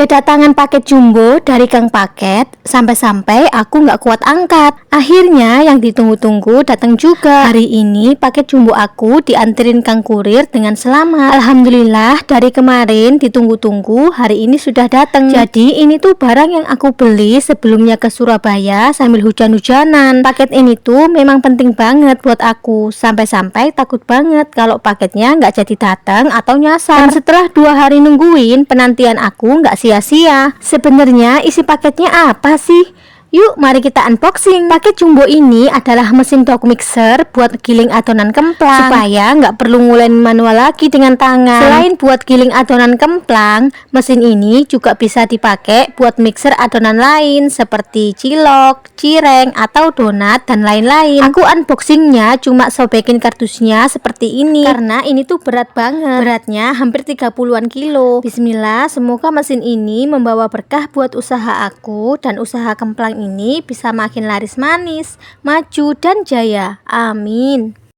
Kedatangan paket jumbo dari Kang Paket, sampai-sampai aku nggak kuat angkat. Akhirnya yang ditunggu-tunggu datang juga. Hari ini paket jumbo aku dianterin Kang Kurir dengan selamat. Alhamdulillah, dari kemarin ditunggu-tunggu, hari ini sudah datang. Jadi ini tuh barang yang aku beli sebelumnya ke Surabaya sambil hujan-hujanan. Paket ini tuh memang penting banget buat aku. Sampai-sampai takut banget kalau paketnya nggak jadi datang atau nyasar. Dan setelah 2 hari nungguin, penantian aku nggak sia-sia. Sebenarnya isi paketnya apa sih? Yuk mari kita unboxing. Paket jumbo ini adalah mesin dog mixer buat giling adonan kemplang, supaya nggak perlu nguleni manual lagi dengan tangan. Selain buat giling adonan kemplang, mesin ini juga bisa dipakai buat mixer adonan lain seperti cilok, cireng, atau donat dan lain-lain. Aku unboxingnya cuma sobekin kardusnya seperti ini karena ini tuh berat banget. Beratnya hampir 30-an kilo. Bismillah, semoga mesin ini membawa berkah buat usaha aku dan usaha kemplang ini bisa makin laris manis, maju dan jaya. Amin.